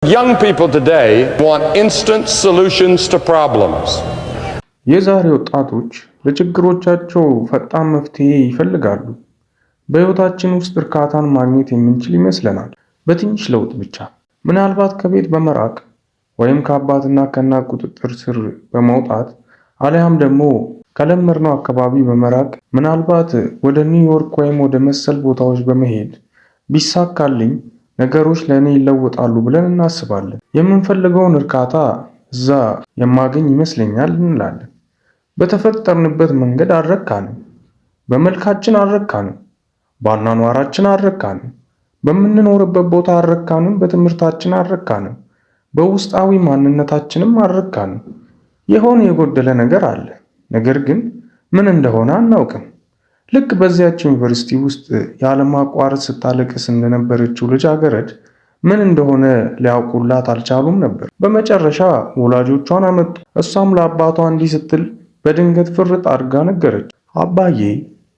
Young people today want instant solutions to problems. የዛሬ ወጣቶች ለችግሮቻቸው ፈጣን መፍትሄ ይፈልጋሉ። በህይወታችን ውስጥ እርካታን ማግኘት የምንችል ይመስለናል፣ በትንሽ ለውጥ ብቻ። ምናልባት ከቤት በመራቅ ወይም ከአባትና ከእናት ቁጥጥር ስር በመውጣት አሊያም ደግሞ ከለመድነው አካባቢ በመራቅ ምናልባት ወደ ኒውዮርክ ወይም ወደ መሰል ቦታዎች በመሄድ ቢሳካልኝ ነገሮች ለኔ ይለወጣሉ ብለን እናስባለን። የምንፈልገውን እርካታ እዛ የማገኝ ይመስለኛል እንላለን። በተፈጠርንበት መንገድ አልረካንም፣ በመልካችን አልረካንም፣ በአኗኗራችን አልረካንም፣ በምንኖርበት ቦታ አልረካንም፣ በትምህርታችን አልረካንም፣ በውስጣዊ ማንነታችንም አልረካንም። የሆነ የጎደለ ነገር አለ፣ ነገር ግን ምን እንደሆነ አናውቅም። ልክ በዚያች ዩኒቨርሲቲ ውስጥ ያለማቋረጥ ስታለቅስ እንደነበረችው ልጃገረድ ምን እንደሆነ ሊያውቁላት አልቻሉም ነበር። በመጨረሻ ወላጆቿን አመጡ። እሷም ለአባቷ እንዲህ ስትል በድንገት ፍርጥ አድርጋ ነገረች። አባዬ፣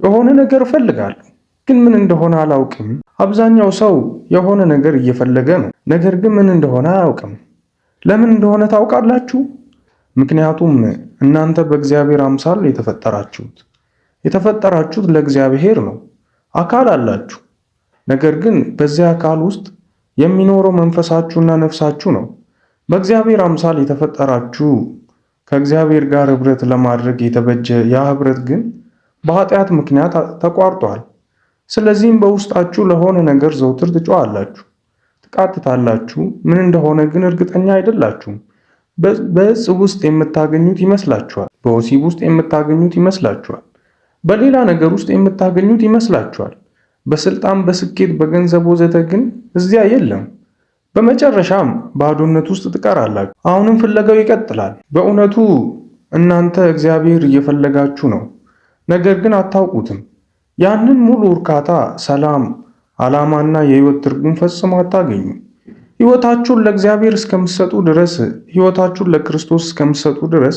የሆነ ነገር እፈልጋለሁ፣ ግን ምን እንደሆነ አላውቅም። አብዛኛው ሰው የሆነ ነገር እየፈለገ ነው፣ ነገር ግን ምን እንደሆነ አያውቅም። ለምን እንደሆነ ታውቃላችሁ? ምክንያቱም እናንተ በእግዚአብሔር አምሳል የተፈጠራችሁት ለእግዚአብሔር ነው። አካል አላችሁ፣ ነገር ግን በዚያ አካል ውስጥ የሚኖረው መንፈሳችሁና ነፍሳችሁ ነው። በእግዚአብሔር አምሳል የተፈጠራችሁ ከእግዚአብሔር ጋር ህብረት ለማድረግ የተበጀ ያ ህብረት ግን በኃጢአት ምክንያት ተቋርጧል። ስለዚህም በውስጣችሁ ለሆነ ነገር ዘውትር ትጮኻላችሁ፣ ትቃትታላችሁ። ምን እንደሆነ ግን እርግጠኛ አይደላችሁም። በእጽ ውስጥ የምታገኙት ይመስላችኋል፣ በወሲብ ውስጥ የምታገኙት ይመስላችኋል፣ በሌላ ነገር ውስጥ የምታገኙት ይመስላችኋል። በስልጣን፣ በስኬት፣ በገንዘብ ወዘተ ግን እዚያ የለም። በመጨረሻም ባዶነት ውስጥ ትቀራላችሁ። አሁንም ፍለጋው ይቀጥላል። በእውነቱ እናንተ እግዚአብሔር እየፈለጋችሁ ነው፣ ነገር ግን አታውቁትም። ያንን ሙሉ እርካታ፣ ሰላም፣ ዓላማና የህይወት ትርጉም ፈጽሞ አታገኙ። ህይወታችሁን ለእግዚአብሔር እስከምትሰጡ ድረስ፣ ህይወታችሁን ለክርስቶስ እስከምትሰጡ ድረስ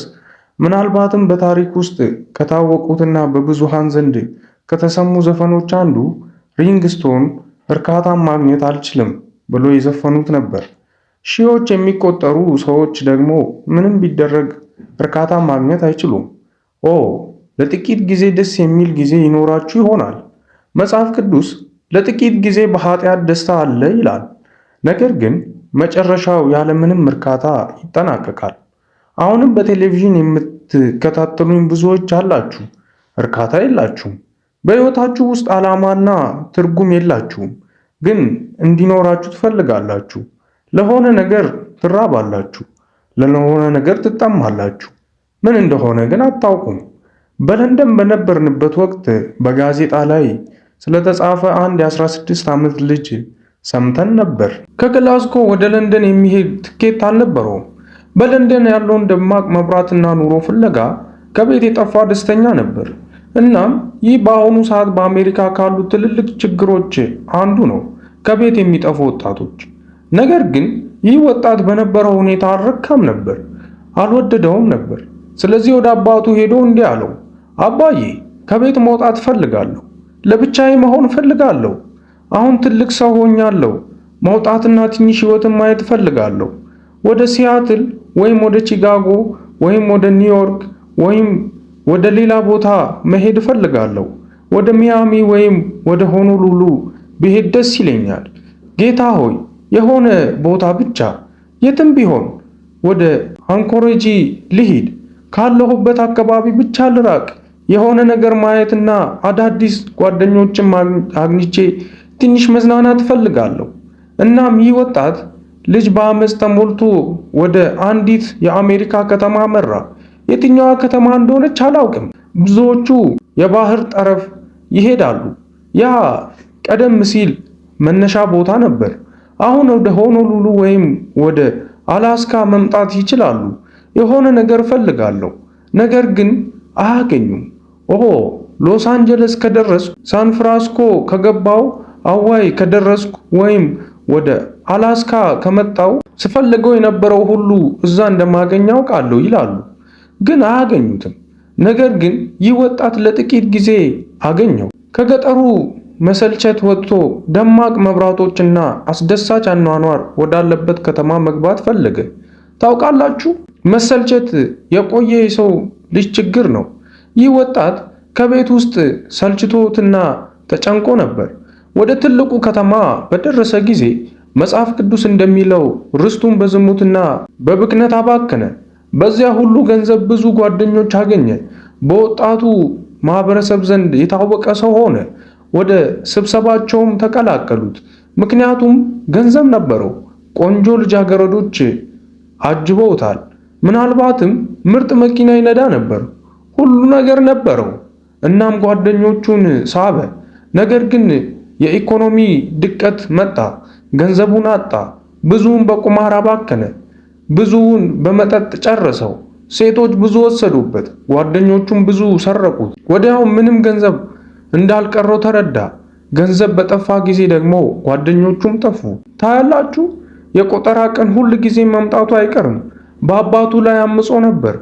ምናልባትም በታሪክ ውስጥ ከታወቁትና በብዙሃን ዘንድ ከተሰሙ ዘፈኖች አንዱ ሪንግስቶን እርካታን ማግኘት አልችልም ብሎ የዘፈኑት ነበር። ሺዎች የሚቆጠሩ ሰዎች ደግሞ ምንም ቢደረግ እርካታን ማግኘት አይችሉም። ለጥቂት ጊዜ ደስ የሚል ጊዜ ይኖራችሁ ይሆናል። መጽሐፍ ቅዱስ ለጥቂት ጊዜ በኃጢአት ደስታ አለ ይላል። ነገር ግን መጨረሻው ያለምንም እርካታ ይጠናቀቃል። አሁንም በቴሌቪዥን የምትከታተሉኝ ብዙዎች አላችሁ፣ እርካታ የላችሁም። በሕይወታችሁ ውስጥ ዓላማና ትርጉም የላችሁም፣ ግን እንዲኖራችሁ ትፈልጋላችሁ። ለሆነ ነገር ትራባላችሁ፣ ለሆነ ነገር ትጠማላችሁ። ምን እንደሆነ ግን አታውቁም። በለንደን በነበርንበት ወቅት በጋዜጣ ላይ ስለተጻፈ አንድ የ16 ዓመት ልጅ ሰምተን ነበር። ከግላስጎ ወደ ለንደን የሚሄድ ትኬት አልነበረውም። በለንደን ያለውን ደማቅ መብራትና ኑሮ ፍለጋ ከቤት የጠፋ ደስተኛ ነበር። እናም ይህ በአሁኑ ሰዓት በአሜሪካ ካሉ ትልልቅ ችግሮች አንዱ ነው፣ ከቤት የሚጠፉ ወጣቶች። ነገር ግን ይህ ወጣት በነበረው ሁኔታ አልረካም ነበር፣ አልወደደውም ነበር። ስለዚህ ወደ አባቱ ሄዶ እንዲህ አለው፣ አባዬ፣ ከቤት መውጣት እፈልጋለሁ፣ ለብቻዬ መሆን እፈልጋለሁ። አሁን ትልቅ ሰው ሆኛለሁ፣ መውጣትና ትንሽ ህይወትን ማየት እፈልጋለሁ። ወደ ሲያትል ወይም ወደ ቺካጎ ወይም ወደ ኒውዮርክ ወይም ወደ ሌላ ቦታ መሄድ እፈልጋለሁ። ወደ ሚያሚ ወይም ወደ ሆኖሉሉ ብሄድ ደስ ይለኛል። ጌታ ሆይ፣ የሆነ ቦታ ብቻ፣ የትም ቢሆን ወደ አንኮሬጂ ልሂድ፣ ካለሁበት አካባቢ ብቻ ልራቅ። የሆነ ነገር ማየትና አዳዲስ ጓደኞችን አግኝቼ ትንሽ መዝናናት እፈልጋለሁ። እናም ይህ ወጣት ልጅ በአመፅ ተሞልቶ ወደ አንዲት የአሜሪካ ከተማ መራ። የትኛዋ ከተማ እንደሆነች አላውቅም። ብዙዎቹ የባህር ጠረፍ ይሄዳሉ። ያ ቀደም ሲል መነሻ ቦታ ነበር። አሁን ወደ ሆኖሉሉ ወይም ወደ አላስካ መምጣት ይችላሉ። የሆነ ነገር እፈልጋለሁ፣ ነገር ግን አያገኙም። ሎስ አንጀለስ ከደረስኩ፣ ሳን ፍራንሲስኮ ከገባው፣ አዋይ ከደረስኩ ወይም ወደ አላስካ ከመጣው ስፈልገው የነበረው ሁሉ እዛ እንደማገኘው አውቃለሁ ይላሉ፣ ግን አያገኙትም። ነገር ግን ይህ ወጣት ለጥቂት ጊዜ አገኘው። ከገጠሩ መሰልቸት ወጥቶ ደማቅ መብራቶችና አስደሳች አኗኗር ወዳለበት ከተማ መግባት ፈለገ። ታውቃላችሁ፣ መሰልቸት የቆየ የሰው ልጅ ችግር ነው። ይህ ወጣት ከቤት ውስጥ ሰልችቶትና ተጨንቆ ነበር። ወደ ትልቁ ከተማ በደረሰ ጊዜ መጽሐፍ ቅዱስ እንደሚለው ርስቱን በዝሙትና በብክነት አባከነ። በዚያ ሁሉ ገንዘብ ብዙ ጓደኞች አገኘ። በወጣቱ ማህበረሰብ ዘንድ የታወቀ ሰው ሆነ። ወደ ስብሰባቸውም ተቀላቀሉት፣ ምክንያቱም ገንዘብ ነበረው። ቆንጆ ልጃገረዶች አጅበውታል። ምናልባትም ምርጥ መኪና ይነዳ ነበር። ሁሉ ነገር ነበረው። እናም ጓደኞቹን ሳበ። ነገር ግን የኢኮኖሚ ድቀት መጣ። ገንዘቡን አጣ። ብዙውን በቁማር አባከነ። ብዙውን በመጠጥ ጨረሰው። ሴቶች ብዙ ወሰዱበት። ጓደኞቹም ብዙ ሰረቁት። ወዲያው ምንም ገንዘብ እንዳልቀረው ተረዳ። ገንዘብ በጠፋ ጊዜ ደግሞ ጓደኞቹም ጠፉ። ታያላችሁ፣ የቆጠራ ቀን ሁል ጊዜ መምጣቱ አይቀርም። በአባቱ ላይ አምጾ ነበር።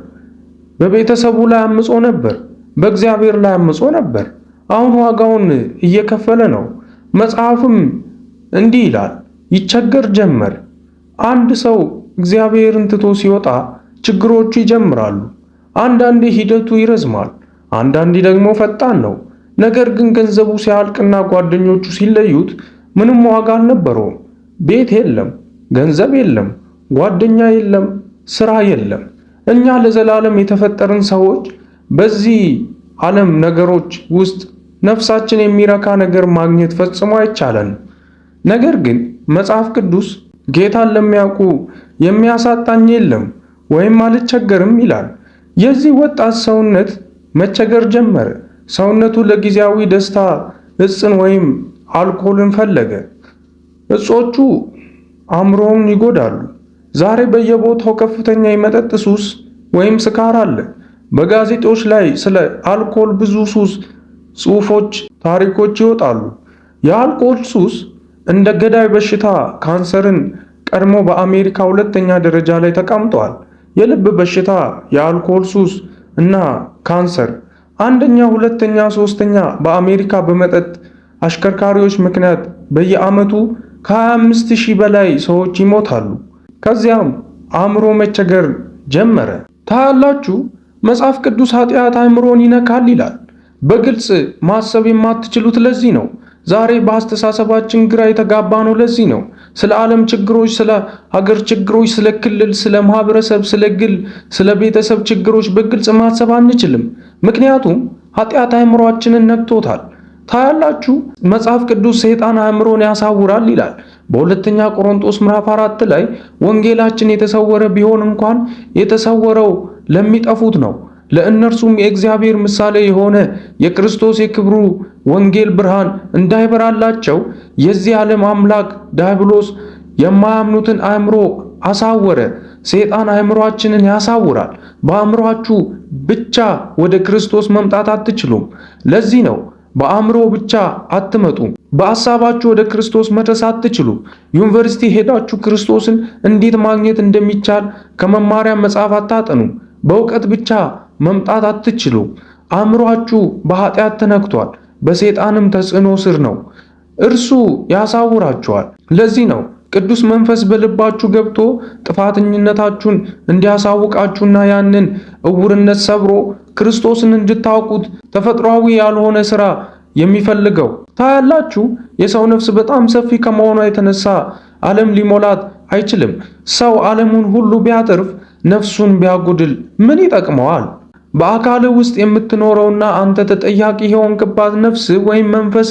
በቤተሰቡ ላይ አምጾ ነበር። በእግዚአብሔር ላይ አምጾ ነበር። አሁን ዋጋውን እየከፈለ ነው። መጽሐፍም እንዲህ ይላል፣ ይቸገር ጀመር። አንድ ሰው እግዚአብሔርን ትቶ ሲወጣ ችግሮቹ ይጀምራሉ። አንዳንዴ ሂደቱ ይረዝማል፣ አንዳንዴ ደግሞ ፈጣን ነው። ነገር ግን ገንዘቡ ሲያልቅና ጓደኞቹ ሲለዩት ምንም ዋጋ አልነበረውም። ቤት የለም፣ ገንዘብ የለም፣ ጓደኛ የለም፣ ስራ የለም። እኛ ለዘላለም የተፈጠርን ሰዎች በዚህ ዓለም ነገሮች ውስጥ ነፍሳችን የሚረካ ነገር ማግኘት ፈጽሞ አይቻለንም። ነገር ግን መጽሐፍ ቅዱስ ጌታን ለሚያውቁ የሚያሳጣኝ የለም ወይም አልቸገርም ይላል። የዚህ ወጣት ሰውነት መቸገር ጀመረ። ሰውነቱ ለጊዜያዊ ደስታ እጽን ወይም አልኮልን ፈለገ። እጾቹ አእምሮውን ይጎዳሉ። ዛሬ በየቦታው ከፍተኛ የመጠጥ ሱስ ወይም ስካር አለ። በጋዜጦች ላይ ስለ አልኮል ብዙ ሱስ ጽሑፎች፣ ታሪኮች ይወጣሉ። የአልኮል ሱስ እንደ ገዳይ በሽታ ካንሰርን ቀድሞ በአሜሪካ ሁለተኛ ደረጃ ላይ ተቀምጧል። የልብ በሽታ፣ የአልኮል ሱስ እና ካንሰር አንደኛ፣ ሁለተኛ፣ ሶስተኛ በአሜሪካ በመጠጥ አሽከርካሪዎች ምክንያት በየዓመቱ ከ25,000 በላይ ሰዎች ይሞታሉ። ከዚያም አእምሮ መቸገር ጀመረ። ታያላችሁ፣ መጽሐፍ ቅዱስ ኃጢአት አእምሮን ይነካል ይላል። በግልጽ ማሰብ የማትችሉት ለዚህ ነው። ዛሬ በአስተሳሰባችን ግራ የተጋባ ነው። ለዚህ ነው ስለ ዓለም ችግሮች፣ ስለ ሀገር ችግሮች፣ ስለ ክልል፣ ስለ ማህበረሰብ፣ ስለ ግል፣ ስለ ቤተሰብ ችግሮች በግልጽ ማሰብ አንችልም። ምክንያቱም ኃጢአት አእምሮአችንን ነክቶታል። ታያላችሁ፣ መጽሐፍ ቅዱስ ሰይጣን አእምሮን ያሳውራል ይላል። በሁለተኛ ቆሮንቶስ ምዕራፍ 4 ላይ ወንጌላችን የተሰወረ ቢሆን እንኳን የተሰወረው ለሚጠፉት ነው፣ ለእነርሱም የእግዚአብሔር ምሳሌ የሆነ የክርስቶስ የክብሩ ወንጌል ብርሃን እንዳይበራላቸው የዚህ ዓለም አምላክ ዲያብሎስ የማያምኑትን አእምሮ አሳወረ። ሰይጣን አእምሮአችንን ያሳውራል። በአእምሮአችሁ ብቻ ወደ ክርስቶስ መምጣት አትችሉም። ለዚህ ነው በአእምሮ ብቻ አትመጡም። በሐሳባችሁ ወደ ክርስቶስ መድረስ አትችሉም። ዩኒቨርሲቲ ሄዳችሁ ክርስቶስን እንዴት ማግኘት እንደሚቻል ከመማሪያ መጽሐፍ አታጠኑም። በእውቀት ብቻ መምጣት አትችሉም። አእምሮአችሁ በኃጢአት ተነክቷል፣ በሰይጣንም ተጽዕኖ ስር ነው። እርሱ ያሳውራችኋል። ለዚህ ነው ቅዱስ መንፈስ በልባችሁ ገብቶ ጥፋተኝነታችሁን እንዲያሳውቃችሁና ያንን እውርነት ሰብሮ ክርስቶስን እንድታውቁት ተፈጥሯዊ ያልሆነ ሥራ የሚፈልገው። ታያላችሁ፣ የሰው ነፍስ በጣም ሰፊ ከመሆኗ የተነሳ ዓለም ሊሞላት አይችልም። ሰው ዓለሙን ሁሉ ቢያተርፍ ነፍሱን ቢያጎድል ምን ይጠቅመዋል? በአካል ውስጥ የምትኖረውና አንተ ተጠያቂ የሆንክባት ነፍስ ወይም መንፈስ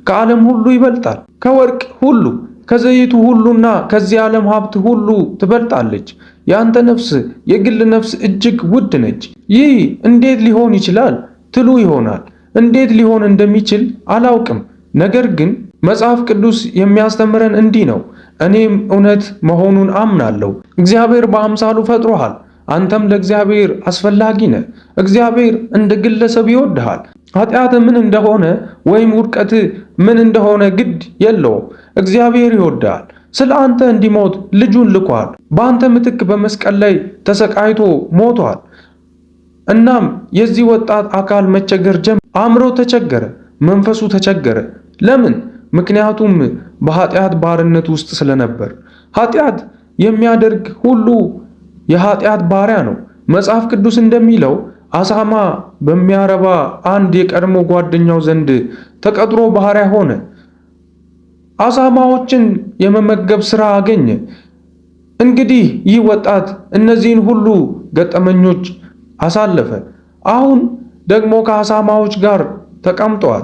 ከዓለም ሁሉ ይበልጣል። ከወርቅ ሁሉ፣ ከዘይቱ ሁሉና ከዚህ ዓለም ሀብት ሁሉ ትበልጣለች። የአንተ ነፍስ የግል ነፍስ እጅግ ውድ ነች። ይህ እንዴት ሊሆን ይችላል ትሉ ይሆናል። እንዴት ሊሆን እንደሚችል አላውቅም። ነገር ግን መጽሐፍ ቅዱስ የሚያስተምረን እንዲህ ነው። እኔም እውነት መሆኑን አምናለሁ። እግዚአብሔር በአምሳሉ ፈጥሮሃል። አንተም ለእግዚአብሔር አስፈላጊ ነህ። እግዚአብሔር እንደ ግለሰብ ይወድሃል። ኃጢአት ምን እንደሆነ ወይም ውድቀት ምን እንደሆነ ግድ የለውም። እግዚአብሔር ይወድሃል። ስለ አንተ እንዲሞት ልጁን ልኳል። በአንተ ምትክ በመስቀል ላይ ተሰቃይቶ ሞቷል። እናም የዚህ ወጣት አካል መቸገር ጀመረ። አእምሮ ተቸገረ፣ መንፈሱ ተቸገረ። ለምን? ምክንያቱም በኃጢአት ባርነት ውስጥ ስለነበር። ኃጢአት የሚያደርግ ሁሉ የኃጢአት ባሪያ ነው። መጽሐፍ ቅዱስ እንደሚለው አሳማ በሚያረባ አንድ የቀድሞ ጓደኛው ዘንድ ተቀጥሮ ባሪያ ሆነ። አሳማዎችን የመመገብ ሥራ አገኘ። እንግዲህ ይህ ወጣት እነዚህን ሁሉ ገጠመኞች አሳለፈ። አሁን ደግሞ ከአሳማዎች ጋር ተቀምጧል።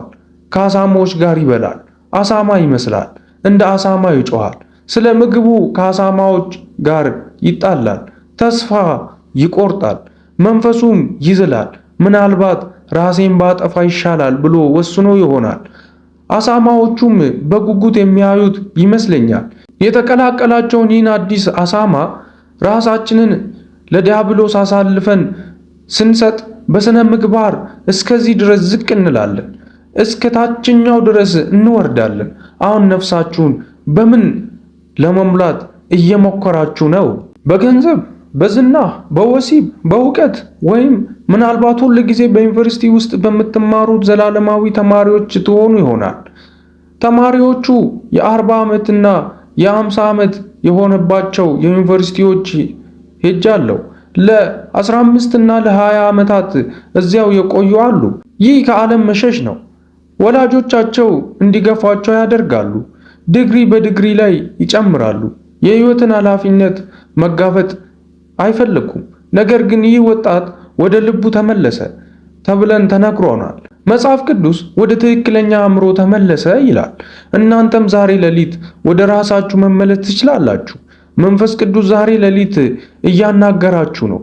ከአሳማዎች ጋር ይበላል። አሳማ ይመስላል። እንደ አሳማ ይጮሃል። ስለ ምግቡ ከአሳማዎች ጋር ይጣላል። ተስፋ ይቆርጣል። መንፈሱም ይዝላል። ምናልባት ራሴን ባጠፋ ይሻላል ብሎ ወስኖ ይሆናል። አሳማዎቹም በጉጉት የሚያዩት ይመስለኛል። የተቀላቀላቸውን ይህን አዲስ አሳማ ራሳችንን ለዲያብሎስ አሳልፈን ስንሰጥ በስነ ምግባር እስከዚህ ድረስ ዝቅ እንላለን። እስከ ታችኛው ድረስ እንወርዳለን። አሁን ነፍሳችሁን በምን ለመሙላት እየሞከራችሁ ነው? በገንዘብ፣ በዝና፣ በወሲብ፣ በእውቀት ወይም ምናልባት ሁል ጊዜ በዩኒቨርሲቲ ውስጥ በምትማሩት ዘላለማዊ ተማሪዎች ትሆኑ ይሆናል። ተማሪዎቹ የ40 ዓመትና የ50 ዓመት የሆነባቸው የዩኒቨርሲቲዎች ሄጃለሁ። ለ15 እና ለ20 ዓመታት እዚያው የቆዩ አሉ። ይህ ከዓለም መሸሽ ነው። ወላጆቻቸው እንዲገፏቸው ያደርጋሉ። ዲግሪ በዲግሪ ላይ ይጨምራሉ። የሕይወትን ኃላፊነት መጋፈጥ አይፈልጉም። ነገር ግን ይህ ወጣት ወደ ልቡ ተመለሰ ተብለን ተነግሮናል። መጽሐፍ ቅዱስ ወደ ትክክለኛ አእምሮ ተመለሰ ይላል። እናንተም ዛሬ ሌሊት ወደ ራሳችሁ መመለስ ትችላላችሁ። መንፈስ ቅዱስ ዛሬ ሌሊት እያናገራችሁ ነው።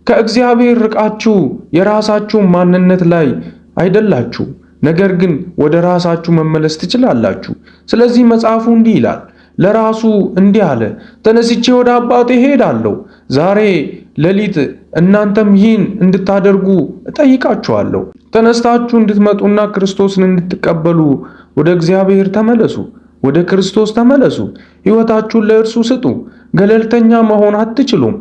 ከእግዚአብሔር ርቃችሁ የራሳችሁ ማንነት ላይ አይደላችሁ። ነገር ግን ወደ ራሳችሁ መመለስ ትችላላችሁ። ስለዚህ መጽሐፉ እንዲህ ይላል፣ ለራሱ እንዲህ አለ፣ ተነስቼ ወደ አባቴ ሄዳለሁ። ዛሬ ሌሊት እናንተም ይህን እንድታደርጉ እጠይቃችኋለሁ። ተነስታችሁ እንድትመጡና ክርስቶስን እንድትቀበሉ ወደ እግዚአብሔር ተመለሱ። ወደ ክርስቶስ ተመለሱ። ሕይወታችሁን ለእርሱ ስጡ። ገለልተኛ መሆን አትችሉም።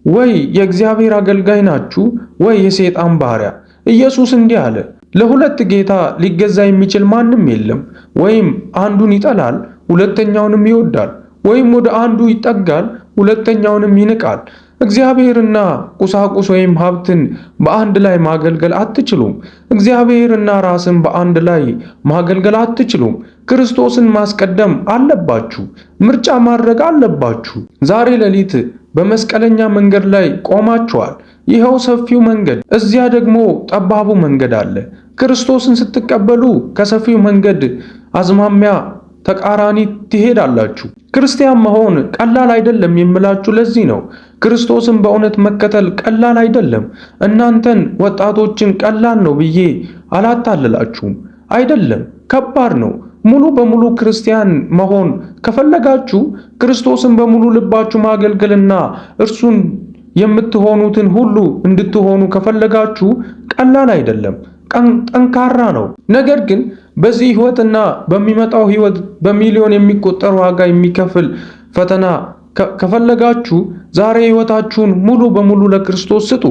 ወይ የእግዚአብሔር አገልጋይ ናችሁ ወይ የሰይጣን ባሪያ። ኢየሱስ እንዲህ አለ፣ ለሁለት ጌታ ሊገዛ የሚችል ማንም የለም። ወይም አንዱን ይጠላል ሁለተኛውንም ይወዳል፣ ወይም ወደ አንዱ ይጠጋል ሁለተኛውንም ይንቃል። እግዚአብሔርና ቁሳቁስ ወይም ሀብትን በአንድ ላይ ማገልገል አትችሉም። እግዚአብሔርና ራስን በአንድ ላይ ማገልገል አትችሉም። ክርስቶስን ማስቀደም አለባችሁ። ምርጫ ማድረግ አለባችሁ። ዛሬ ሌሊት በመስቀለኛ መንገድ ላይ ቆማችኋል። ይኸው ሰፊው መንገድ፣ እዚያ ደግሞ ጠባቡ መንገድ አለ። ክርስቶስን ስትቀበሉ ከሰፊው መንገድ አዝማሚያ ተቃራኒ ትሄዳላችሁ። ክርስቲያን መሆን ቀላል አይደለም የምላችሁ ለዚህ ነው። ክርስቶስን በእውነት መከተል ቀላል አይደለም። እናንተን ወጣቶችን ቀላል ነው ብዬ አላታልላችሁም። አይደለም፣ ከባድ ነው። ሙሉ በሙሉ ክርስቲያን መሆን ከፈለጋችሁ ክርስቶስን በሙሉ ልባችሁ ማገልገልና እርሱን የምትሆኑትን ሁሉ እንድትሆኑ ከፈለጋችሁ ቀላል አይደለም፣ ጠንካራ ነው። ነገር ግን በዚህ ሕይወትና በሚመጣው ሕይወት በሚሊዮን የሚቆጠር ዋጋ የሚከፍል ፈተና ከፈለጋችሁ ዛሬ ሕይወታችሁን ሙሉ በሙሉ ለክርስቶስ ስጡ።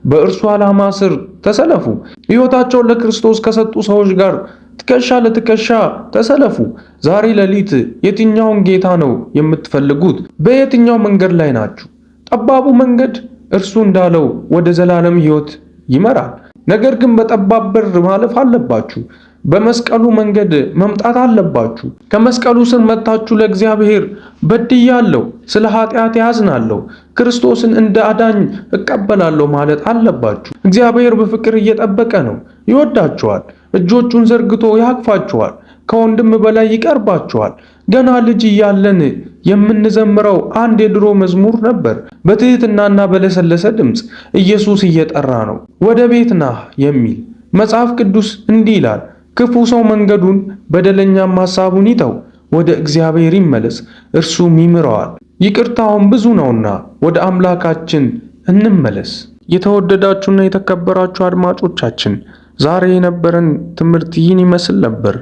በእርሱ ዓላማ ስር ተሰለፉ። ሕይወታቸውን ለክርስቶስ ከሰጡ ሰዎች ጋር ትከሻ ለትከሻ ተሰለፉ። ዛሬ ሌሊት የትኛውን ጌታ ነው የምትፈልጉት? በየትኛው መንገድ ላይ ናችሁ? ጠባቡ መንገድ እርሱ እንዳለው ወደ ዘላለም ሕይወት ይመራል። ነገር ግን በጠባብ በር ማለፍ አለባችሁ። በመስቀሉ መንገድ መምጣት አለባችሁ። ከመስቀሉ ስር መጥታችሁ ለእግዚአብሔር በድያለሁ፣ ስለ ኃጢአት ያዝናለሁ፣ ክርስቶስን እንደ አዳኝ እቀበላለሁ ማለት አለባችሁ። እግዚአብሔር በፍቅር እየጠበቀ ነው፣ ይወዳችኋል። እጆቹን ዘርግቶ ያቅፋችኋል። ከወንድም በላይ ይቀርባችኋል። ገና ልጅ እያለን የምንዘምረው አንድ የድሮ መዝሙር ነበር። በትህትናና በለሰለሰ ድምፅ ኢየሱስ እየጠራ ነው፣ ወደ ቤት ና የሚል። መጽሐፍ ቅዱስ እንዲህ ይላል፣ ክፉ ሰው መንገዱን በደለኛም ሐሳቡን ይተው፣ ወደ እግዚአብሔር ይመለስ፣ እርሱም ይምረዋል፣ ይቅርታውም ብዙ ነውና ወደ አምላካችን እንመለስ። የተወደዳችሁና የተከበራችሁ አድማጮቻችን ዛሬ የነበረን ትምህርት ይህን ይመስል ነበር።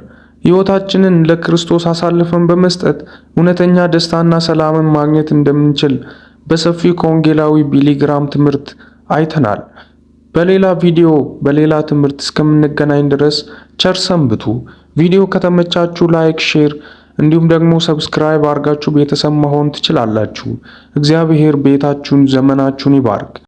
ሕይወታችንን ለክርስቶስ አሳልፈን በመስጠት እውነተኛ ደስታና ሰላምን ማግኘት እንደምንችል በሰፊው ከወንጌላዊ ቢሊ ግራም ትምህርት አይተናል። በሌላ ቪዲዮ በሌላ ትምህርት እስከምንገናኝ ድረስ ቸር ሰንብቱ። ቪዲዮ ከተመቻችሁ ላይክ፣ ሼር እንዲሁም ደግሞ ሰብስክራይብ አድርጋችሁ ቤተሰብ መሆን ትችላላችሁ። እግዚአብሔር ቤታችሁን፣ ዘመናችሁን ይባርክ።